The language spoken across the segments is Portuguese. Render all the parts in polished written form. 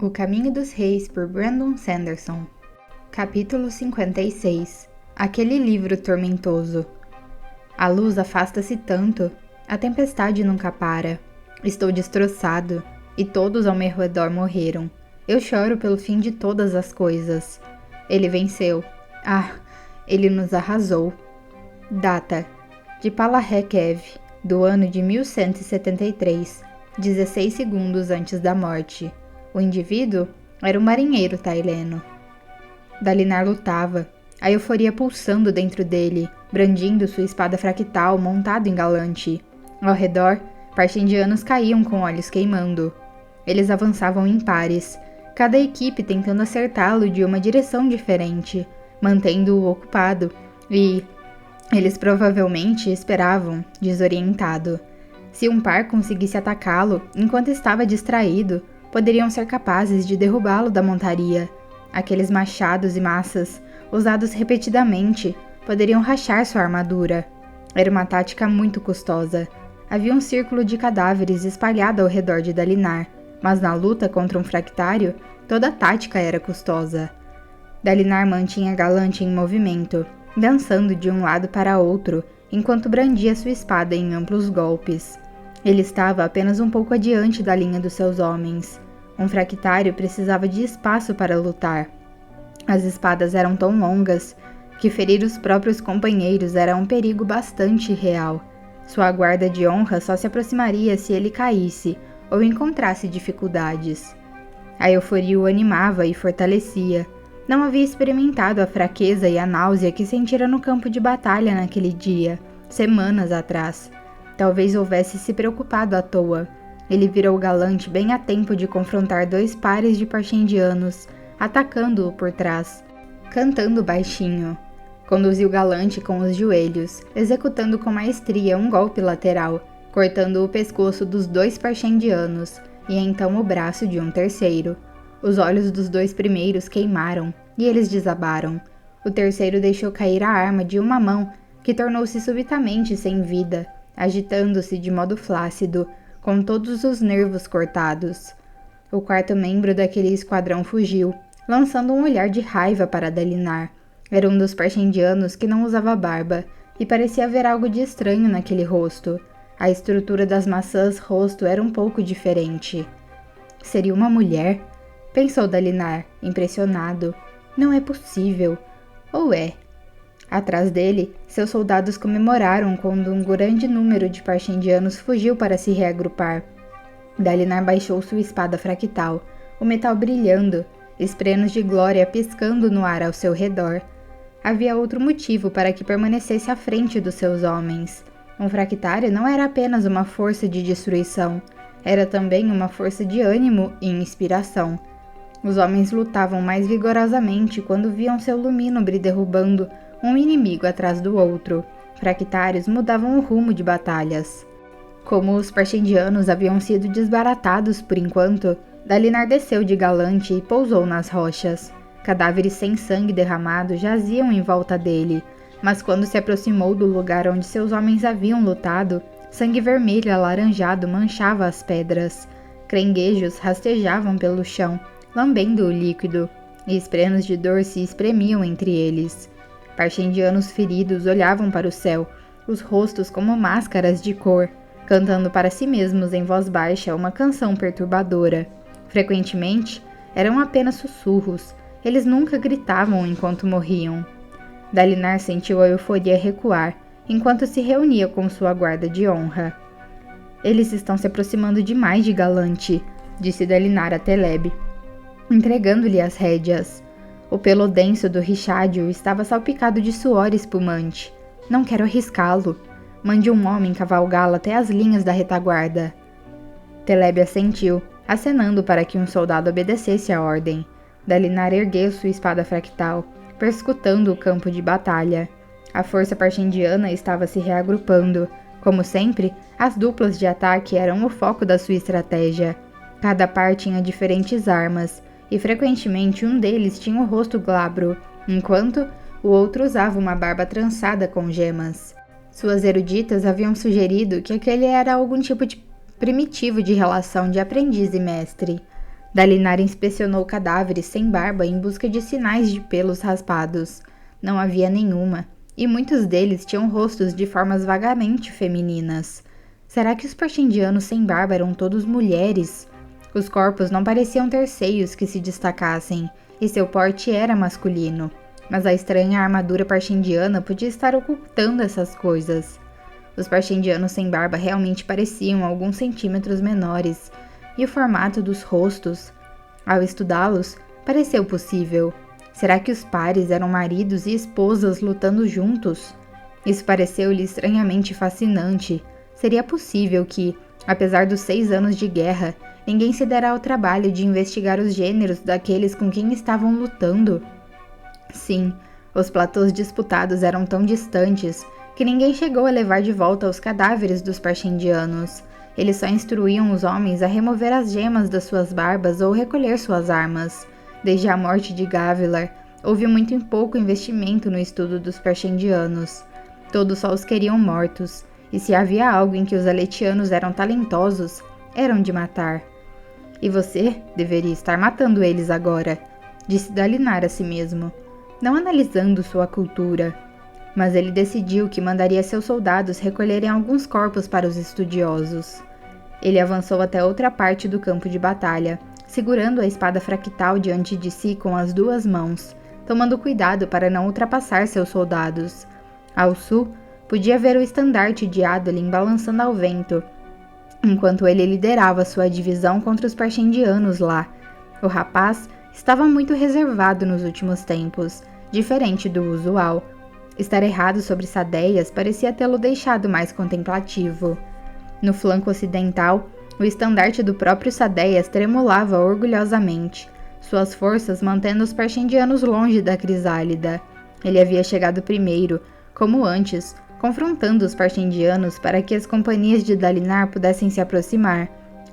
O Caminho dos Reis, por Brandon Sanderson. Capítulo 56. Aquele livro tormentoso. A luz afasta-se tanto, a tempestade nunca para. Estou destroçado, e todos ao meu redor morreram. Eu choro pelo fim de todas as coisas. Ele venceu. Ah, ele nos arrasou. Data: de Palahekev, do ano de 1173, 16 segundos antes da morte. O indivíduo era um marinheiro taileno. Dalinar lutava, a euforia pulsando dentro dele, brandindo sua espada fractal montado em galante. Ao redor, parchendianos caíam com olhos queimando. Eles avançavam em pares, cada equipe tentando acertá-lo de uma direção diferente, mantendo-o ocupado, e eles provavelmente esperavam, desorientado. Se um par conseguisse atacá-lo enquanto estava distraído, poderiam ser capazes de derrubá-lo da montaria. Aqueles machados e maças, usados repetidamente, poderiam rachar sua armadura. Era uma tática muito custosa. Havia um círculo de cadáveres espalhado ao redor de Dalinar, mas na luta contra um fractário, toda a tática era custosa. Dalinar mantinha Galante em movimento, dançando de um lado para outro, enquanto brandia sua espada em amplos golpes. Ele estava apenas um pouco adiante da linha dos seus homens. Um fractário precisava de espaço para lutar. As espadas eram tão longas que ferir os próprios companheiros era um perigo bastante real. Sua guarda de honra só se aproximaria se ele caísse ou encontrasse dificuldades. A euforia o animava e fortalecia. Não havia experimentado a fraqueza e a náusea que sentira no campo de batalha naquele dia, semanas atrás. Talvez houvesse se preocupado à toa. Ele virou Galante bem a tempo de confrontar dois pares de parchendianos, atacando-o por trás, cantando baixinho. Conduziu Galante com os joelhos, executando com maestria um golpe lateral, cortando o pescoço dos dois parchendianos, e então o braço de um terceiro. Os olhos dos dois primeiros queimaram, e eles desabaram. O terceiro deixou cair a arma de uma mão, que tornou-se subitamente sem vida, agitando-se de modo flácido, com todos os nervos cortados. O quarto membro daquele esquadrão fugiu, lançando um olhar de raiva para Dalinar. Era um dos parchendianos que não usava barba, e parecia haver algo de estranho naquele rosto. A estrutura das maçãs rosto era um pouco diferente. Seria uma mulher? Pensou Dalinar, impressionado. Não é possível. Ou é? Atrás dele, seus soldados comemoraram quando um grande número de parchendianos fugiu para se reagrupar. Dalinar baixou sua espada fractal, o metal brilhando, esprenos de glória piscando no ar ao seu redor. Havia outro motivo para que permanecesse à frente dos seus homens. Um fractário não era apenas uma força de destruição, era também uma força de ânimo e inspiração. Os homens lutavam mais vigorosamente quando viam seu lumínobre derrubando um inimigo atrás do outro. Fractários mudavam o rumo de batalhas. Como os parchendianos haviam sido desbaratados por enquanto, Dalinar desceu de Galante e pousou nas rochas. Cadáveres sem sangue derramado jaziam em volta dele, mas quando se aproximou do lugar onde seus homens haviam lutado, sangue vermelho e alaranjado manchava as pedras. Crenguejos rastejavam pelo chão, lambendo o líquido, e esprenos de dor se espremiam entre eles. Parchendianos feridos olhavam para o céu, os rostos como máscaras de cor, cantando para si mesmos em voz baixa uma canção perturbadora. Frequentemente, eram apenas sussurros, eles nunca gritavam enquanto morriam. Dalinar sentiu a euforia recuar, enquanto se reunia com sua guarda de honra. Eles estão se aproximando demais de Galante, disse Dalinar a Teleb, entregando-lhe as rédeas. O pelo denso do Richádio estava salpicado de suor espumante. Não quero arriscá-lo. Mande um homem cavalgá-lo até as linhas da retaguarda. Teleb assentiu, acenando para que um soldado obedecesse à ordem. Dalinar ergueu sua espada fractal, perscutando o campo de batalha. A força parchendiana estava se reagrupando. Como sempre, as duplas de ataque eram o foco da sua estratégia. Cada par tinha diferentes armas, e frequentemente um deles tinha o rosto glabro, enquanto o outro usava uma barba trançada com gemas. Suas eruditas haviam sugerido que aquele era algum tipo de primitivo de relação de aprendiz e mestre. Dalinar inspecionou cadáveres sem barba em busca de sinais de pelos raspados. Não havia nenhuma, e muitos deles tinham rostos de formas vagamente femininas. Será que os parchendianos sem barba eram todos mulheres? Os corpos não pareciam ter seios que se destacassem, e seu porte era masculino. Mas a estranha armadura parchendiana podia estar ocultando essas coisas. Os parchendianos sem barba realmente pareciam alguns centímetros menores, e o formato dos rostos, ao estudá-los, pareceu possível. Será que os pares eram maridos e esposas lutando juntos? Isso pareceu-lhe estranhamente fascinante. Seria possível que, apesar dos 6 anos de guerra, ninguém se dera ao trabalho de investigar os gêneros daqueles com quem estavam lutando? Sim, os platôs disputados eram tão distantes que ninguém chegou a levar de volta os cadáveres dos parchendianos. Eles só instruíam os homens a remover as gemas das suas barbas ou recolher suas armas. Desde a morte de Gavilar, houve muito pouco investimento no estudo dos parchendianos. Todos só os queriam mortos, e se havia algo em que os aletianos eram talentosos, eram de matar. E você deveria estar matando eles agora, disse Dalinar a si mesmo, não analisando sua cultura. Mas ele decidiu que mandaria seus soldados recolherem alguns corpos para os estudiosos. Ele avançou até outra parte do campo de batalha, segurando a espada fractal diante de si com as 2 mãos, tomando cuidado para não ultrapassar seus soldados. Ao sul, podia ver o estandarte de Adolin balançando ao vento, enquanto ele liderava sua divisão contra os parchendianos lá. O rapaz estava muito reservado nos últimos tempos, diferente do usual. Estar errado sobre Sadeias parecia tê-lo deixado mais contemplativo. No flanco ocidental, o estandarte do próprio Sadeias tremulava orgulhosamente, suas forças mantendo os parchendianos longe da crisálida. Ele havia chegado primeiro, como antes, confrontando os parchendianos para que as companhias de Dalinar pudessem se aproximar.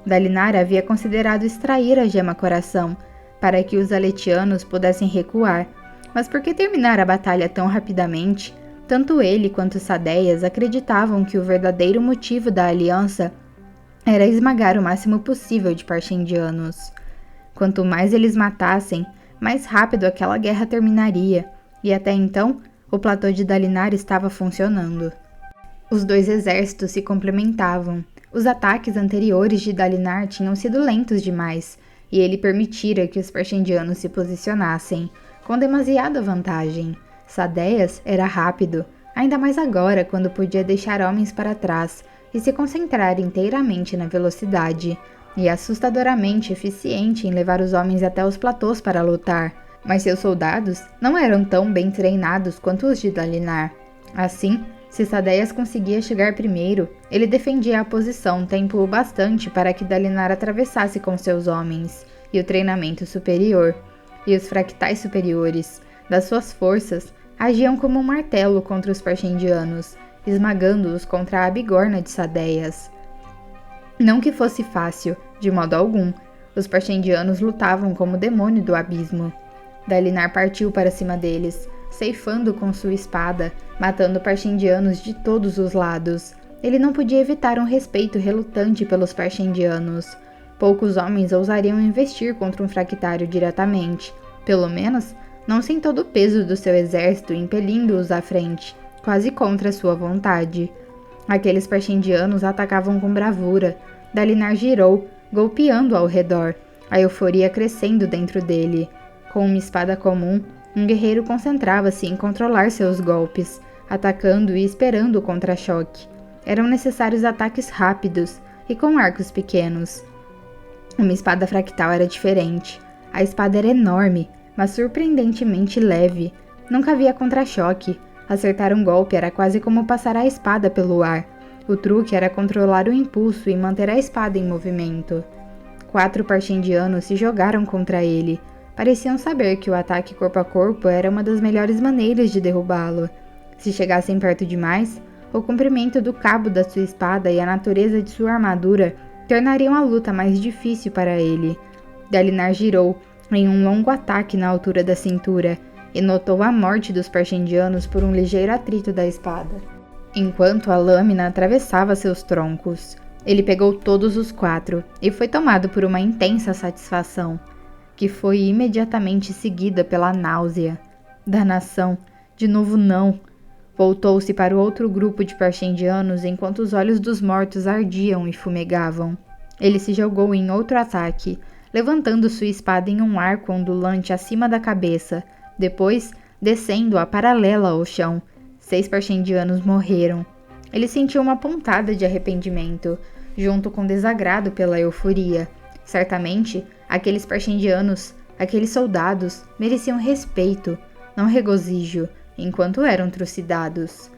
Dalinar havia considerado extrair a gema coração, para que os aletianos pudessem recuar. Mas por que terminar a batalha tão rapidamente? Tanto ele quanto Sadeias acreditavam que o verdadeiro motivo da aliança era esmagar o máximo possível de parchendianos. Quanto mais eles matassem, mais rápido aquela guerra terminaria, e até então, o platô de Dalinar estava funcionando. Os 2 exércitos se complementavam. Os ataques anteriores de Dalinar tinham sido lentos demais, e ele permitira que os parchendianos se posicionassem, com demasiada vantagem. Sadeias era rápido, ainda mais agora quando podia deixar homens para trás e se concentrar inteiramente na velocidade, e assustadoramente eficiente em levar os homens até os platôs para lutar. Mas seus soldados não eram tão bem treinados quanto os de Dalinar. Assim, se Sadeias conseguia chegar primeiro, ele defendia a posição tempo o bastante para que Dalinar atravessasse com seus homens, e o treinamento superior, e os fractais superiores das suas forças agiam como um martelo contra os parchendianos, esmagando-os contra a bigorna de Sadeias. Não que fosse fácil, de modo algum. Os parchendianos lutavam como o demônio do abismo. Dalinar partiu para cima deles, ceifando com sua espada, matando parchendianos de todos os lados. Ele não podia evitar um respeito relutante pelos parchendianos. Poucos homens ousariam investir contra um fractário diretamente. Pelo menos, não sem todo o peso do seu exército impelindo-os à frente, quase contra sua vontade. Aqueles parchendianos atacavam com bravura. Dalinar girou, golpeando ao redor, a euforia crescendo dentro dele. Com uma espada comum, um guerreiro concentrava-se em controlar seus golpes, atacando e esperando o contra-choque. Eram necessários ataques rápidos e com arcos pequenos. Uma espada fractal era diferente. A espada era enorme, mas surpreendentemente leve. Nunca havia contra-choque. Acertar um golpe era quase como passar a espada pelo ar. O truque era controlar o impulso e manter a espada em movimento. 4 parchendianos se jogaram contra ele. Pareciam saber que o ataque corpo a corpo era uma das melhores maneiras de derrubá-lo. Se chegassem perto demais, o comprimento do cabo da sua espada e a natureza de sua armadura tornariam a luta mais difícil para ele. Dalinar girou em um longo ataque na altura da cintura e notou a morte dos parchendianos por um ligeiro atrito da espada, enquanto a lâmina atravessava seus troncos. Ele pegou todos os 4 e foi tomado por uma intensa satisfação, que foi imediatamente seguida pela náusea. Danação, de novo não. Voltou-se para o outro grupo de parchendianos enquanto os olhos dos mortos ardiam e fumegavam. Ele se jogou em outro ataque, levantando sua espada em um arco ondulante acima da cabeça, depois descendo-a paralela ao chão. 6 parchendianos morreram. Ele sentiu uma pontada de arrependimento, junto com desagrado pela euforia. Certamente, aqueles parchendianos, aqueles soldados, mereciam respeito, não regozijo, enquanto eram trucidados.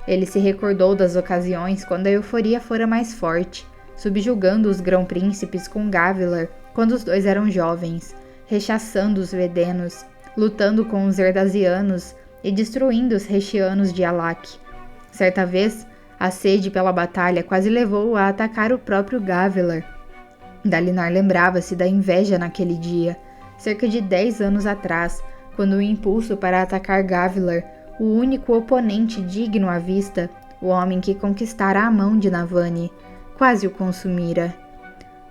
Ele se recordou das ocasiões quando a euforia fora mais forte, subjugando os grão-príncipes com Gavilar quando os dois eram jovens, rechaçando os vedenos, lutando com os erdasianos e destruindo os rechianos de Alak. Certa vez, a sede pela batalha quase levou-o a atacar o próprio Gavilar. Dalinar lembrava-se da inveja naquele dia, cerca de 10 anos atrás, quando o impulso para atacar Gavilar, o único oponente digno à vista, o homem que conquistara a mão de Navani, quase o consumira.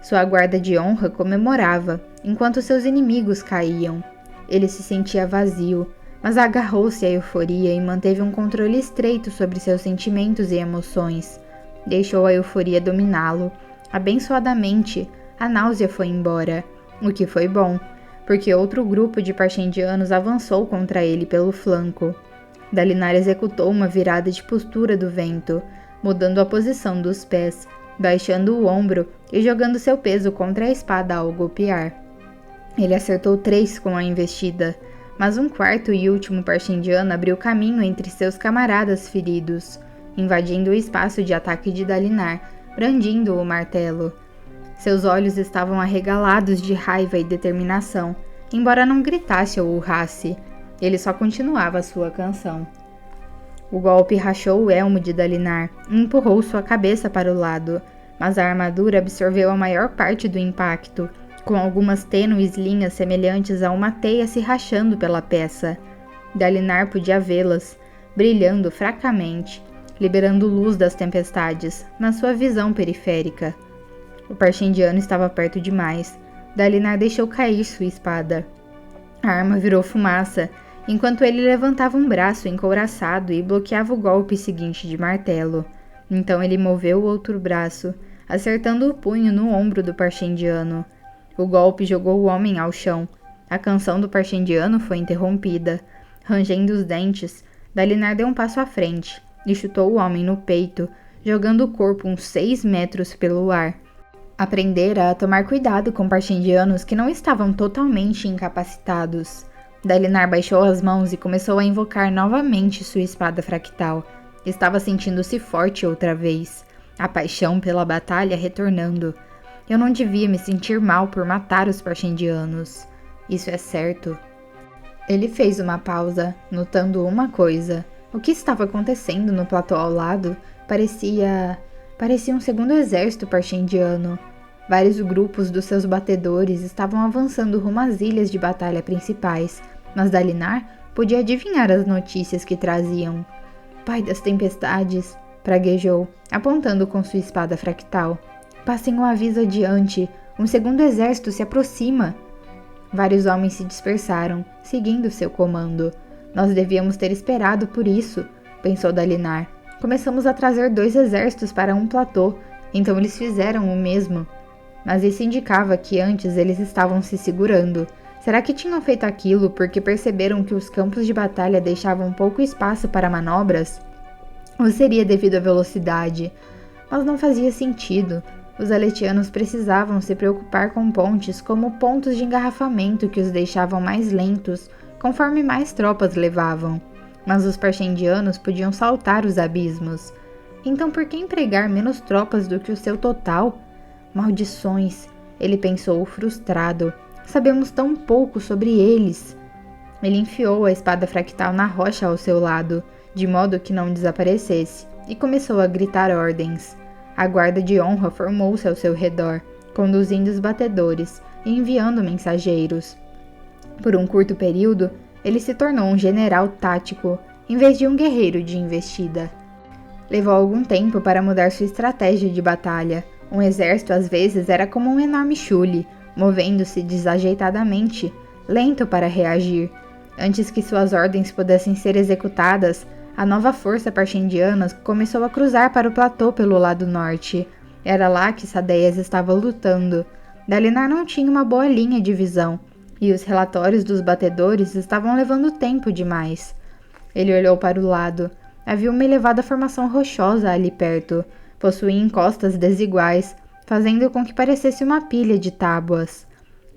Sua guarda de honra comemorava, enquanto seus inimigos caíam. Ele se sentia vazio, mas agarrou-se à euforia e manteve um controle estreito sobre seus sentimentos e emoções. Deixou a euforia dominá-lo. Abençoadamente, a náusea foi embora, o que foi bom, porque outro grupo de parchendianos avançou contra ele pelo flanco. Dalinar executou uma virada de postura do vento, mudando a posição dos pés, baixando o ombro e jogando seu peso contra a espada ao golpear. Ele acertou 3 com a investida, mas um quarto e último parchendiano abriu caminho entre seus camaradas feridos, invadindo o espaço de ataque de Dalinar, brandindo o martelo. Seus olhos estavam arregalados de raiva e determinação, embora não gritasse ou urrasse. Ele só continuava sua canção. O golpe rachou o elmo de Dalinar e empurrou sua cabeça para o lado, mas a armadura absorveu a maior parte do impacto, com algumas tênues linhas semelhantes a uma teia se rachando pela peça. Dalinar podia vê-las, brilhando fracamente, liberando luz das tempestades na sua visão periférica. O parchendiano estava perto demais. Dalinar deixou cair sua espada. A arma virou fumaça, enquanto ele levantava um braço encouraçado e bloqueava o golpe seguinte de martelo. Então ele moveu o outro braço, acertando o punho no ombro do parchendiano. O golpe jogou o homem ao chão. A canção do parchendiano foi interrompida. Rangendo os dentes, Dalinar deu um passo à frente e chutou o homem no peito, jogando o corpo uns 6 metros pelo ar. Aprendera a tomar cuidado com parchendianos que não estavam totalmente incapacitados. Dalinar baixou as mãos e começou a invocar novamente sua espada fractal. Estava sentindo-se forte outra vez, a paixão pela batalha retornando. Eu não devia me sentir mal por matar os parchendianos. Isso é certo. Ele fez uma pausa, notando uma coisa. O que estava acontecendo no platô ao lado parecia um segundo exército parchendiano. Vários grupos dos seus batedores estavam avançando rumo às ilhas de batalha principais, mas Dalinar podia adivinhar as notícias que traziam. Pai das tempestades, praguejou, apontando com sua espada fractal. Passem o aviso adiante, um segundo exército se aproxima. Vários homens se dispersaram, seguindo seu comando. Nós devíamos ter esperado por isso, pensou Dalinar. Começamos a trazer 2 exércitos para um platô, então eles fizeram o mesmo. Mas isso indicava que antes eles estavam se segurando. Será que tinham feito aquilo porque perceberam que os campos de batalha deixavam pouco espaço para manobras? Ou seria devido à velocidade? Mas não fazia sentido. Os aletianos precisavam se preocupar com pontes como pontos de engarrafamento que os deixavam mais lentos conforme mais tropas levavam. Mas os parchendianos podiam saltar os abismos. Então por que empregar menos tropas do que o seu total? Maldições, ele pensou frustrado. Sabemos tão pouco sobre eles. Ele enfiou a espada fractal na rocha ao seu lado, de modo que não desaparecesse, e começou a gritar ordens. A guarda de honra formou-se ao seu redor, conduzindo os batedores e enviando mensageiros. Por um curto período, ele se tornou um general tático, em vez de um guerreiro de investida. Levou algum tempo para mudar sua estratégia de batalha, Um exército às vezes era como um enorme chule, movendo-se desajeitadamente, lento para reagir. Antes que suas ordens pudessem ser executadas, a nova força parchendiana começou a cruzar para o platô pelo lado norte. Era lá que Sadeias estava lutando. Dalinar não tinha uma boa linha de visão, e os relatórios dos batedores estavam levando tempo demais. Ele olhou para o lado. Havia uma elevada formação rochosa ali perto. Possuía encostas desiguais, fazendo com que parecesse uma pilha de tábuas.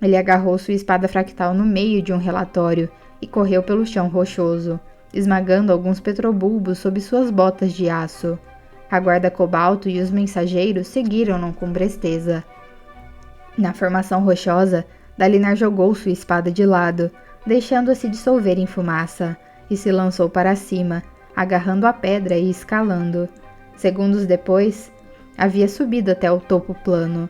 Ele agarrou sua espada fractal no meio de um relatório e correu pelo chão rochoso, esmagando alguns petrobulbos sob suas botas de aço. A guarda cobalto e os mensageiros seguiram-no com presteza. Na formação rochosa, Dalinar jogou sua espada de lado, deixando-a se dissolver em fumaça, e se lançou para cima, agarrando a pedra e escalando. Segundos depois, havia subido até o topo plano.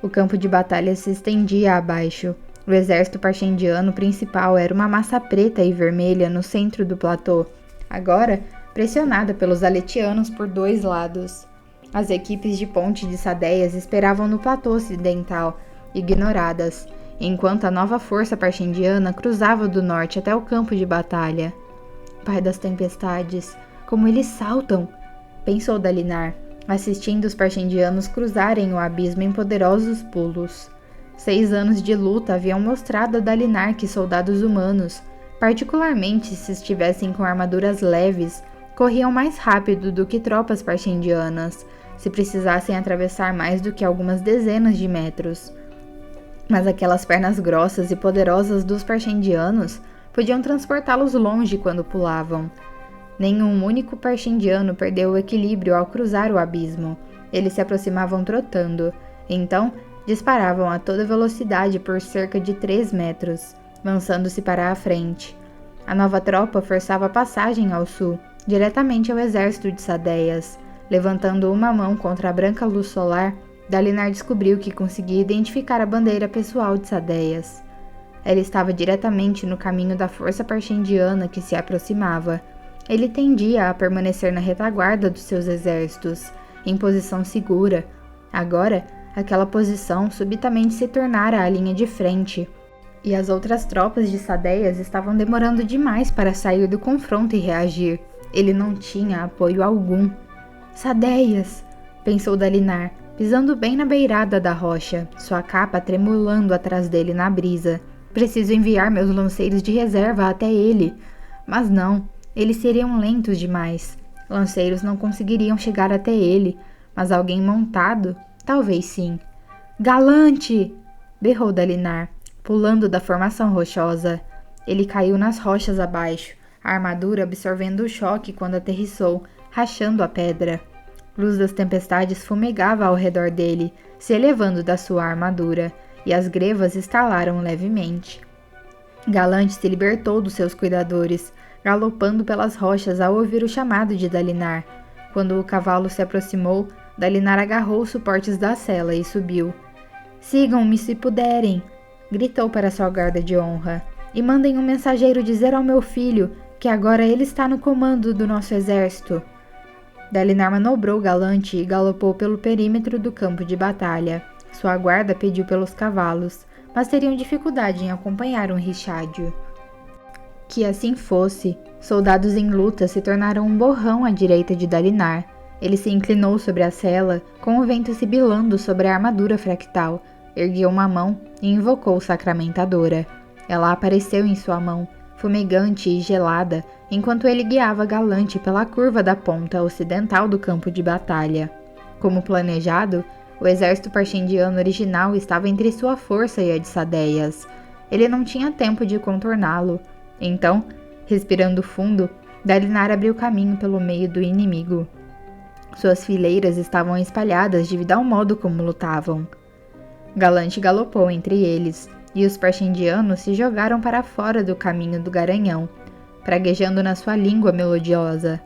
O campo de batalha se estendia abaixo. O exército parchendiano principal era uma massa preta e vermelha no centro do platô, agora pressionada pelos aletianos por dois lados. As equipes de ponte de Sadeias esperavam no platô ocidental, ignoradas, enquanto a nova força parchendiana cruzava do norte até o campo de batalha. Pai das tempestades, como eles saltam! Pensou Dalinar, assistindo os parchendianos cruzarem o abismo em poderosos pulos. 6 anos de luta haviam mostrado a Dalinar que soldados humanos, particularmente se estivessem com armaduras leves, corriam mais rápido do que tropas parchendianas, se precisassem atravessar mais do que algumas dezenas de metros. Mas aquelas pernas grossas e poderosas dos parchendianos podiam transportá-los longe quando pulavam. Nenhum único parchendiano perdeu o equilíbrio ao cruzar o abismo. Eles se aproximavam trotando, então disparavam a toda velocidade por cerca de 3 metros, lançando-se para a frente. A nova tropa forçava a passagem ao sul, diretamente ao exército de Sadeias. Levantando uma mão contra a branca luz solar, Dalinar descobriu que conseguia identificar a bandeira pessoal de Sadeias. Ela estava diretamente no caminho da força parchendiana que se aproximava. Ele tendia a permanecer na retaguarda dos seus exércitos, em posição segura. Agora, aquela posição subitamente se tornara a linha de frente, e as outras tropas de Sadeias estavam demorando demais para sair do confronto e reagir. Ele não tinha apoio algum. Sadeias! Pensou Dalinar, pisando bem na beirada da rocha, sua capa tremulando atrás dele na brisa. Preciso enviar meus lanceiros de reserva até ele. Mas não, eles seriam lentos demais. Lanceiros não conseguiriam chegar até ele, mas alguém montado, talvez sim. Galante! Berrou Dalinar, pulando da formação rochosa. Ele caiu nas rochas abaixo, a armadura absorvendo o choque quando aterrissou, rachando a pedra. Luz das tempestades fumegava ao redor dele, se elevando da sua armadura, e as grevas estalaram levemente. Galante se libertou dos seus cuidadores, galopando pelas rochas ao ouvir o chamado de Dalinar. Quando o cavalo se aproximou, Dalinar agarrou os suportes da sela e subiu. Sigam-me se puderem, gritou para sua guarda de honra, e mandem um mensageiro dizer ao meu filho que agora ele está no comando do nosso exército. Dalinar manobrou Galante e galopou pelo perímetro do campo de batalha. Sua guarda pediu pelos cavalos, mas teriam dificuldade em acompanhar um richádio. Que assim fosse, soldados em luta se tornaram um borrão à direita de Dalinar. Ele se inclinou sobre a sela, com o vento sibilando sobre a armadura fractal, ergueu uma mão e invocou Sacramentadora. Ela apareceu em sua mão, fumegante e gelada, enquanto ele guiava Galante pela curva da ponta ocidental do campo de batalha. Como planejado, o exército parchendiano original estava entre sua força e a de Sadeias. Ele não tinha tempo de contorná-lo. Então, respirando fundo, Dalinar abriu caminho pelo meio do inimigo. Suas fileiras estavam espalhadas devido ao modo como lutavam. Galante galopou entre eles, e os parchendianos se jogaram para fora do caminho do garanhão, praguejando na sua língua melodiosa.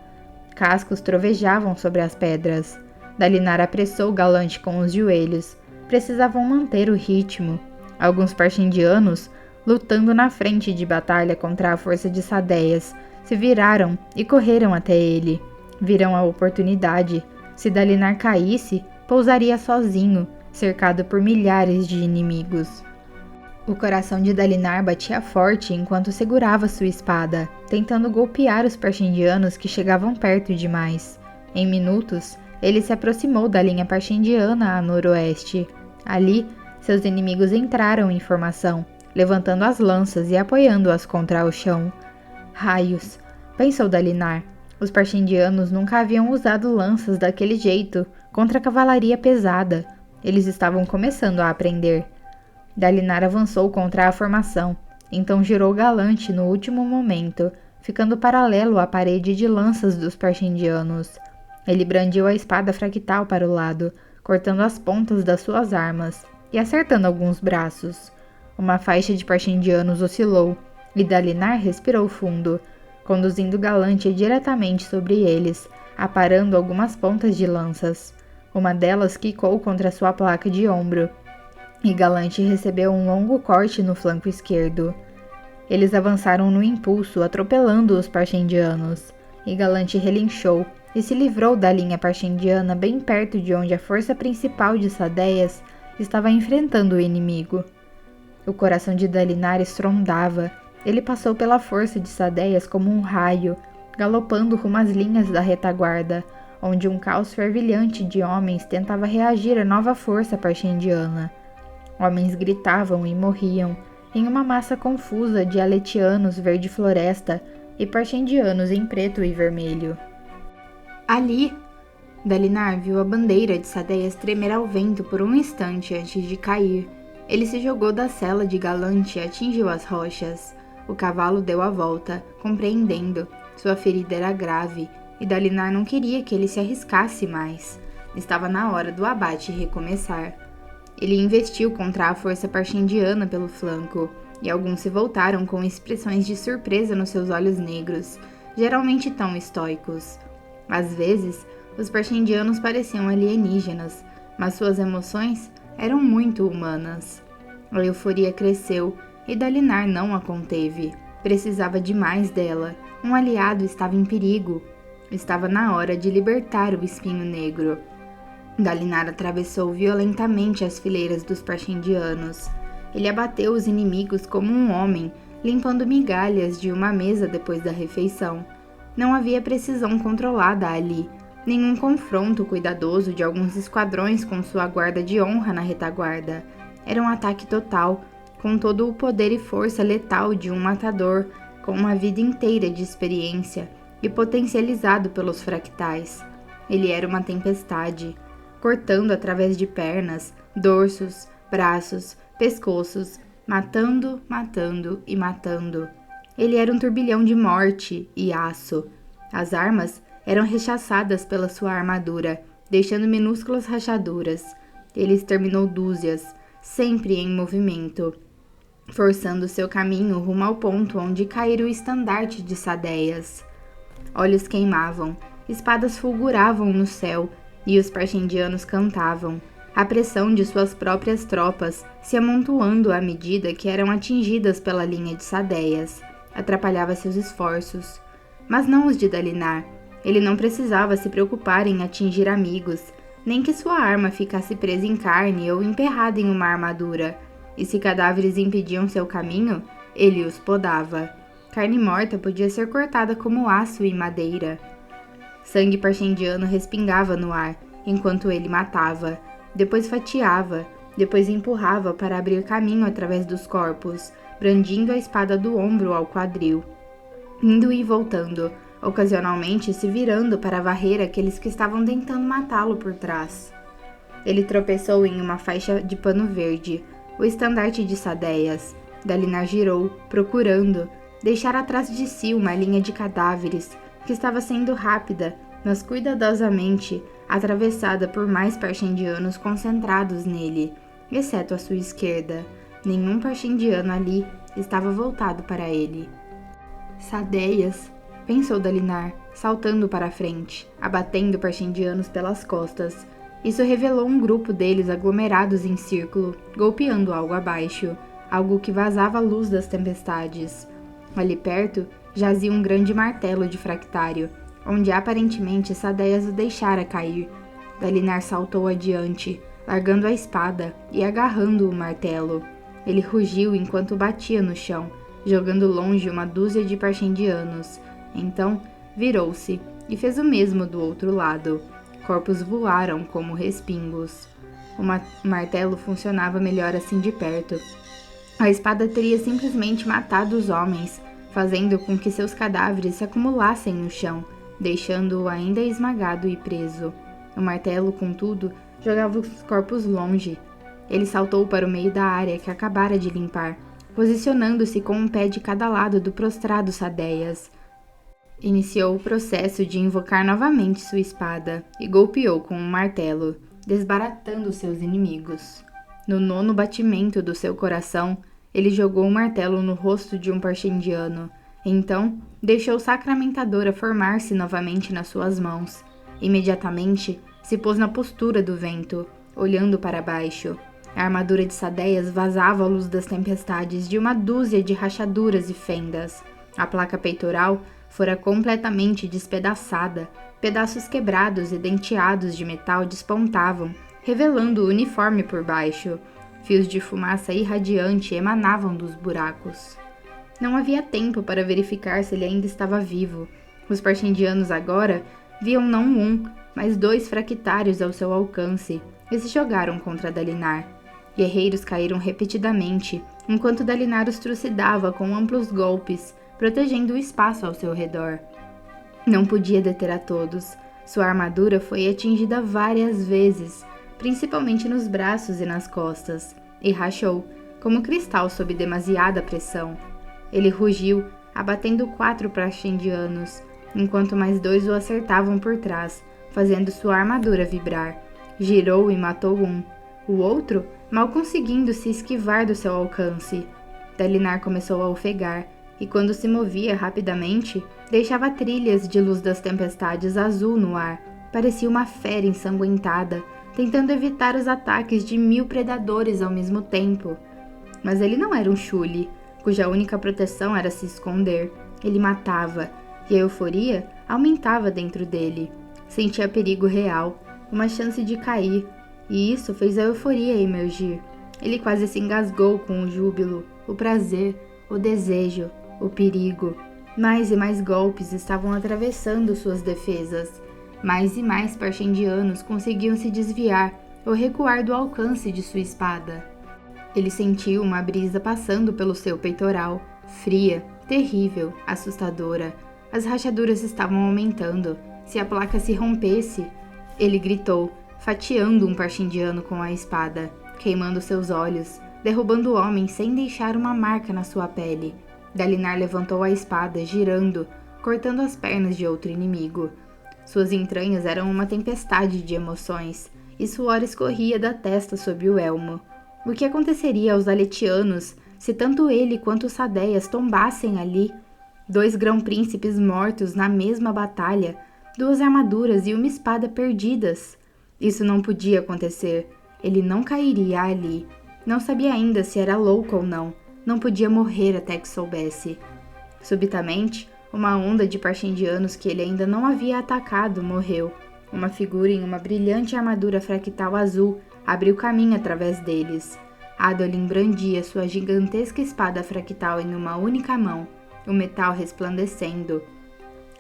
Cascos trovejavam sobre as pedras. Dalinar apressou Galante com os joelhos. Precisavam manter o ritmo. Alguns parchendianos, lutando na frente de batalha contra a força de Sadeias, se viraram e correram até ele. Viram a oportunidade. Se Dalinar caísse, pousaria sozinho, cercado por milhares de inimigos. O coração de Dalinar batia forte enquanto segurava sua espada, tentando golpear os Parshendianos que chegavam perto demais. Em minutos, ele se aproximou da linha Parshendiana a noroeste. Ali, seus inimigos entraram em formação, levantando as lanças e apoiando-as contra o chão. Raios, pensou Dalinar. Os Parshendianos nunca haviam usado lanças daquele jeito contra a cavalaria pesada. Eles estavam começando a aprender. Dalinar avançou contra a formação, então girou galante no último momento, ficando paralelo à parede de lanças dos Parshendianos. Ele brandiu a espada fractal para o lado, cortando as pontas das suas armas e acertando alguns braços. Uma faixa de Parshendianos oscilou, e Dalinar respirou fundo, conduzindo Galante diretamente sobre eles, aparando algumas pontas de lanças. Uma delas quicou contra sua placa de ombro, e Galante recebeu um longo corte no flanco esquerdo. Eles avançaram no impulso, atropelando os Parshendianos, e Galante relinchou e se livrou da linha Parshendiana bem perto de onde a força principal de Sadeias estava enfrentando o inimigo. O coração de Dalinar estrondava. Ele passou pela força de Sadeias como um raio, galopando rumo às linhas da retaguarda, onde um caos fervilhante de homens tentava reagir à nova força Parshendiana. Homens gritavam e morriam, em uma massa confusa de aletianos verde floresta e Parshendianos em preto e vermelho. Ali, Dalinar viu a bandeira de Sadeias tremer ao vento por um instante antes de cair. Ele se jogou da sela de Galante e atingiu as rochas. O cavalo deu a volta, compreendendo. Sua ferida era grave, e Dalinar não queria que ele se arriscasse mais. Estava na hora do abate recomeçar. Ele investiu contra a força Parshendiana pelo flanco, e alguns se voltaram com expressões de surpresa nos seus olhos negros, geralmente tão estoicos. Às vezes, os Parshendianos pareciam alienígenas, mas suas emoções eram muito humanas. A euforia cresceu, e Dalinar não a conteve. Precisava de mais dela. Um aliado estava em perigo. Estava na hora de libertar o espinho negro. Dalinar atravessou violentamente as fileiras dos Parshendianos. Ele abateu os inimigos como um homem, limpando migalhas de uma mesa depois da refeição. Não havia precisão controlada ali, nenhum confronto cuidadoso de alguns esquadrões com sua guarda de honra na retaguarda. Era um ataque total, com todo o poder e força letal de um matador, com uma vida inteira de experiência e potencializado pelos fractais. Ele era uma tempestade, cortando através de pernas, dorsos, braços, pescoços, matando, matando e matando. Ele era um turbilhão de morte e aço. As armas eram rechaçadas pela sua armadura, deixando minúsculas rachaduras. Ele exterminou dúzias, sempre em movimento, forçando seu caminho rumo ao ponto onde caíra o estandarte de Sadeias. Olhos queimavam, espadas fulguravam no céu, e os Parshendianos cantavam, a pressão de suas próprias tropas se amontoando à medida que eram atingidas pela linha de Sadeias. Atrapalhava seus esforços, mas não os de Dalinar. Ele não precisava se preocupar em atingir amigos, nem que sua arma ficasse presa em carne ou emperrada em uma armadura, e se cadáveres impediam seu caminho, ele os podava. Carne morta podia ser cortada como aço e madeira. Sangue Parshendiano respingava no ar, enquanto ele matava, depois fatiava, depois empurrava para abrir caminho através dos corpos, brandindo a espada do ombro ao quadril, indo e voltando, ocasionalmente se virando para varrer aqueles que estavam tentando matá-lo por trás. Ele tropeçou em uma faixa de pano verde, o estandarte de Sadeias. Dalinar girou, procurando deixar atrás de si uma linha de cadáveres que estava sendo rápida, mas cuidadosamente atravessada por mais Parshendianos concentrados nele, exceto à sua esquerda. Nenhum Parshendiano ali estava voltado para ele. Sadeias, pensou Dalinar, saltando para a frente, abatendo Parshendianos pelas costas. Isso revelou um grupo deles aglomerados em círculo, golpeando algo abaixo, algo que vazava a luz das tempestades. Ali perto jazia um grande martelo de fractário, onde aparentemente Sadeias o deixara cair. Dalinar saltou adiante, largando a espada e agarrando o martelo. Ele rugiu enquanto batia no chão, jogando longe uma dúzia de parchendianos. Então, virou-se e fez o mesmo do outro lado. Corpos voaram como respingos. O martelo funcionava melhor assim de perto. A espada teria simplesmente matado os homens, fazendo com que seus cadáveres se acumulassem no chão, deixando-o ainda esmagado e preso. O martelo, contudo, jogava os corpos longe. Ele saltou para o meio da área que acabara de limpar, posicionando-se com um pé de cada lado do prostrado Sadeias. Iniciou o processo de invocar novamente sua espada e golpeou com um martelo, desbaratando seus inimigos. No 9º batimento do seu coração, ele jogou o martelo no rosto de um parchendiano. Então, deixou Sacramentadora formar-se novamente nas suas mãos. Imediatamente, se pôs na postura do vento, olhando para baixo. A armadura de Sadeias vazava a luz das tempestades de uma dúzia de rachaduras e fendas. A placa peitoral fora completamente despedaçada. Pedaços quebrados e denteados de metal despontavam, revelando o uniforme por baixo. Fios de fumaça irradiante emanavam dos buracos. Não havia tempo para verificar se ele ainda estava vivo. Os parchendianos agora viam não um, mas 2 fractários ao seu alcance e se jogaram contra Dalinar. Guerreiros caíram repetidamente, enquanto Dalinar os trucidava com amplos golpes, protegendo o espaço ao seu redor. Não podia deter a todos. Sua armadura foi atingida várias vezes, principalmente nos braços e nas costas, e rachou, como cristal sob demasiada pressão. Ele rugiu, abatendo 4 parchendianos, enquanto mais 2 o acertavam por trás, fazendo sua armadura vibrar. Girou e matou um. O outro, mal conseguindo se esquivar do seu alcance. Dalinar começou a ofegar, e quando se movia rapidamente, deixava trilhas de luz das tempestades azul no ar. Parecia uma fera ensanguentada, tentando evitar os ataques de 1000 predadores ao mesmo tempo. Mas ele não era um chule, cuja única proteção era se esconder. Ele matava, e a euforia aumentava dentro dele. Sentia perigo real, uma chance de cair, e isso fez a euforia emergir. Ele quase se engasgou com o júbilo, o prazer, o desejo, o perigo. Mais e mais golpes estavam atravessando suas defesas. Mais e mais parchendianos conseguiam se desviar ou recuar do alcance de sua espada. Ele sentiu uma brisa passando pelo seu peitoral, fria, terrível, assustadora. As rachaduras estavam aumentando. Se a placa se rompesse, ele gritou, fatiando um parchendiano com a espada, queimando seus olhos, derrubando o homem sem deixar uma marca na sua pele. Dalinar levantou a espada, girando, cortando as pernas de outro inimigo. Suas entranhas eram uma tempestade de emoções, e suor escorria da testa sob o elmo. O que aconteceria aos aletianos se tanto ele quanto Sadeias tombassem ali? 2 grão-príncipes mortos na mesma batalha, 2 armaduras e uma espada perdidas. Isso não podia acontecer. Ele não cairia ali. Não sabia ainda se era louco ou não. Não podia morrer até que soubesse. Subitamente, uma onda de parchendianos que ele ainda não havia atacado morreu. Uma figura em uma brilhante armadura fractal azul abriu caminho através deles. Adolin brandia sua gigantesca espada fractal em uma única mão, o metal resplandecendo.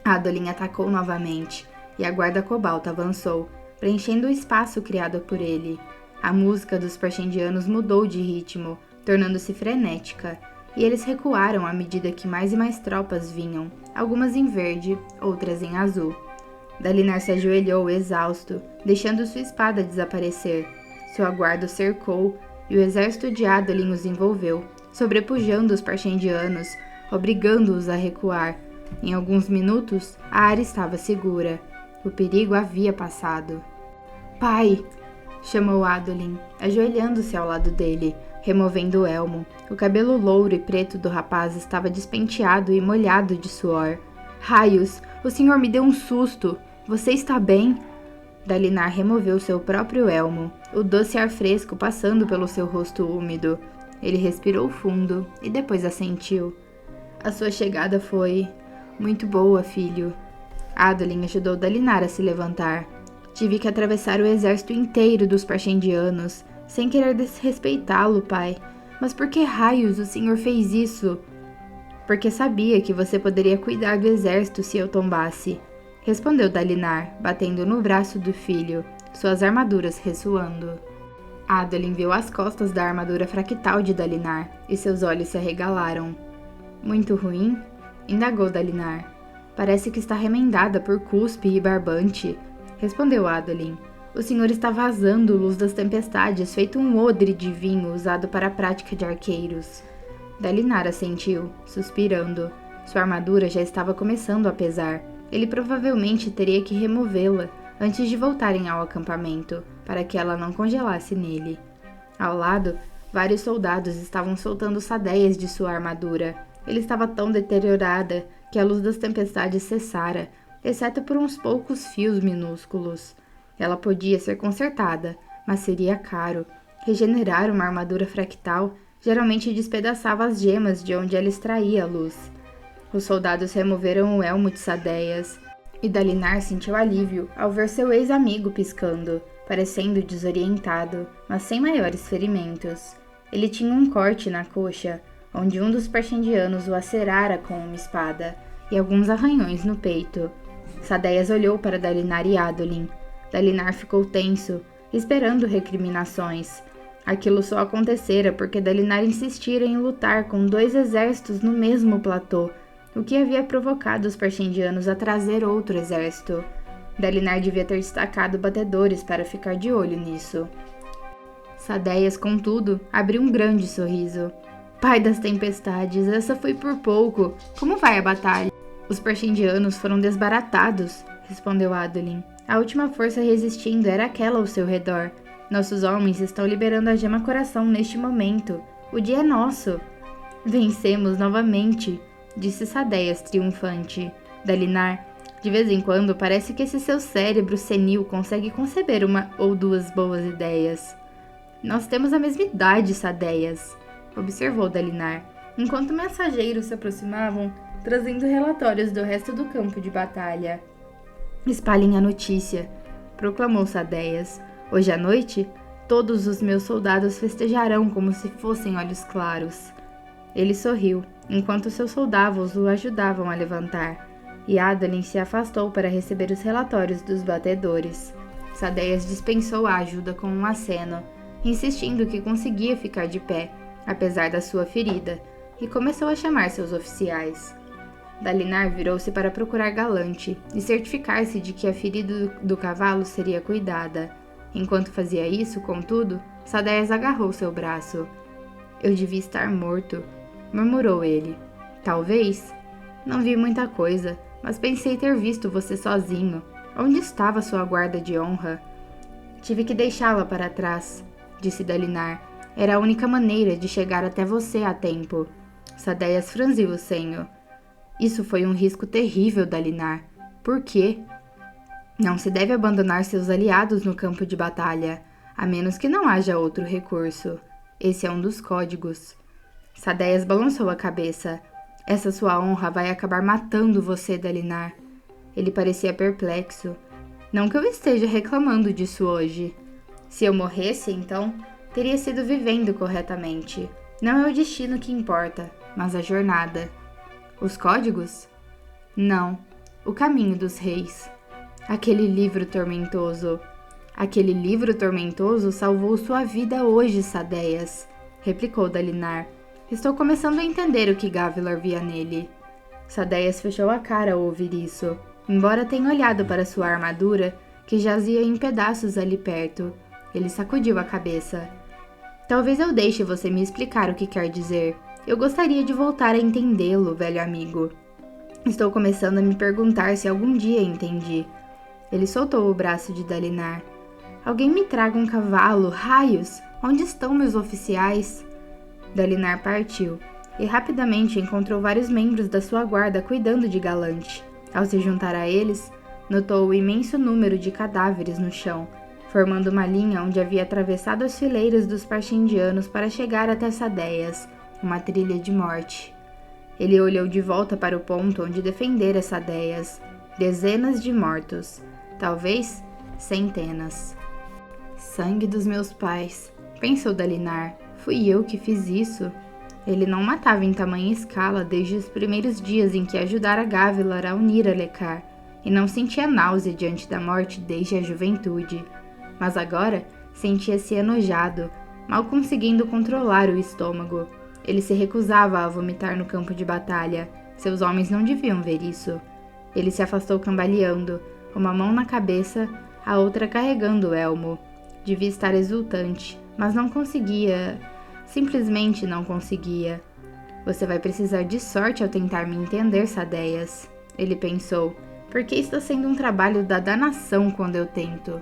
Adolin atacou novamente, e a guarda cobalta avançou, preenchendo o espaço criado por ele. A música dos parchendianos mudou de ritmo, tornando-se frenética, e eles recuaram à medida que mais e mais tropas vinham, algumas em verde, outras em azul. Dalinar se ajoelhou exausto, deixando sua espada desaparecer. Sua guarda o cercou, e o exército de Adolin os envolveu, sobrepujando os parchendianos, obrigando-os a recuar. Em alguns minutos, a área estava segura. O perigo havia passado. "Pai!" chamou Adolin, ajoelhando-se ao lado dele, removendo o elmo. O cabelo louro e preto do rapaz estava despenteado e molhado de suor. "Raios! O senhor me deu um susto! Você está bem?" Dalinar removeu seu próprio elmo, o doce ar fresco passando pelo seu rosto úmido. Ele respirou fundo e depois assentiu. "A sua chegada foi muito boa, filho." Adolin ajudou Dalinar a se levantar. Tive que atravessar o exército inteiro dos Parshendianos, sem querer desrespeitá-lo, pai. Mas por que raios o senhor fez isso? Porque sabia que você poderia cuidar do exército se eu tombasse, respondeu Dalinar, batendo no braço do filho, suas armaduras ressoando. Adolin viu as costas da armadura fractal de Dalinar e seus olhos se arregalaram. Muito ruim? Indagou Dalinar. Parece que está remendada por cuspe e barbante, respondeu Adolin. O senhor está vazando luz das tempestades, feito um odre de vinho usado para a prática de arqueiros. Dalinar assentiu, suspirando. Sua armadura já estava começando a pesar. Ele provavelmente teria que removê-la antes de voltarem ao acampamento, para que ela não congelasse nele. Ao lado, vários soldados estavam soltando sadeias de sua armadura. Ele estava tão deteriorada que a luz das tempestades cessara, exceto por uns poucos fios minúsculos. Ela podia ser consertada, mas seria caro. Regenerar uma armadura fractal geralmente despedaçava as gemas de onde ela extraía a luz. Os soldados removeram o elmo de Sadeias, e Dalinar sentiu alívio ao ver seu ex-amigo piscando, parecendo desorientado, mas sem maiores ferimentos. Ele tinha um corte na coxa, onde um dos Parshendianos o acerara com uma espada, e alguns arranhões no peito. Sadeias olhou para Dalinar e Adolin. Dalinar ficou tenso, esperando recriminações. Aquilo só acontecera porque Dalinar insistira em lutar com 2 exércitos no mesmo platô, o que havia provocado os Parshendianos a trazer outro exército. Dalinar devia ter destacado batedores para ficar de olho nisso. Sadeias, contudo, abriu um grande sorriso. Pai das tempestades, essa foi por pouco. Como vai a batalha? Os Parshendianos foram desbaratados, respondeu Adolin. A última força resistindo era aquela ao seu redor. Nossos homens estão liberando a gema coração neste momento. O dia é nosso. Vencemos novamente, disse Sadeias triunfante. Dalinar, de vez em quando parece que esse seu cérebro senil consegue conceber uma ou duas boas ideias. Nós temos a mesma idade, Sadeias, observou Dalinar, enquanto mensageiros se aproximavam, trazendo relatórios do resto do campo de batalha. Espalhem a notícia, proclamou Sadeias. Hoje à noite, todos os meus soldados festejarão como se fossem olhos claros. Ele sorriu, enquanto seus soldados o ajudavam a levantar, e Adolin se afastou para receber os relatórios dos batedores. Sadeias dispensou a ajuda com um aceno, insistindo que conseguia ficar de pé, apesar da sua ferida, e começou a chamar seus oficiais. Dalinar virou-se para procurar Galante e certificar-se de que a ferida do cavalo seria cuidada. Enquanto fazia isso, contudo, Sadeias agarrou seu braço. Eu devia estar morto, murmurou ele. Talvez. Não vi muita coisa, mas pensei ter visto você sozinho. Onde estava sua guarda de honra? Tive que deixá-la para trás, disse Dalinar. Era a única maneira de chegar até você a tempo. Sadeias franziu o senho. Isso foi um risco terrível, Dalinar. Por quê? Não se deve abandonar seus aliados no campo de batalha, a menos que não haja outro recurso. Esse é um dos códigos. Sadeias balançou a cabeça. Essa sua honra vai acabar matando você, Dalinar. Ele parecia perplexo. Não que eu esteja reclamando disso hoje. Se eu morresse, então, teria sido vivendo corretamente. Não é o destino que importa, mas a jornada. Os códigos? Não. O caminho dos reis. Aquele livro tormentoso. Aquele livro tormentoso salvou sua vida hoje, Sadeias, replicou Dalinar. Estou começando a entender o que Gavilar via nele. Sadeias fechou a cara ao ouvir isso, embora tenha olhado para sua armadura, que jazia em pedaços ali perto. Ele sacudiu a cabeça. Talvez eu deixe você me explicar o que quer dizer. Eu gostaria de voltar a entendê-lo, velho amigo. Estou começando a me perguntar se algum dia entendi. Ele soltou o braço de Dalinar. Alguém me traga um cavalo, raios! Onde estão meus oficiais? Dalinar partiu, e rapidamente encontrou vários membros da sua guarda cuidando de Galante. Ao se juntar a eles, notou o imenso número de cadáveres no chão, formando uma linha onde havia atravessado as fileiras dos Parshendianos para chegar até Sadeias, uma trilha de morte. Ele olhou de volta para o ponto onde defendera Sadeias. Dezenas de mortos. Talvez Centenas. Sangue dos meus pais, pensou Dalinar. Fui eu que fiz isso. Ele não matava em tamanha escala desde os primeiros dias em que ajudara Gavilar a unir a Lekar, e não sentia náusea diante da morte desde a juventude. Mas agora sentia-se enojado, mal conseguindo controlar o estômago. Ele se recusava a vomitar no campo de batalha. Seus homens não deviam ver isso. Ele se afastou cambaleando, uma mão na cabeça, a outra carregando o elmo. Devia estar exultante, mas não conseguia. Simplesmente não conseguia. Você vai precisar de sorte ao tentar me entender, Sadeias, ele pensou, porque está sendo um trabalho da danação quando eu tento.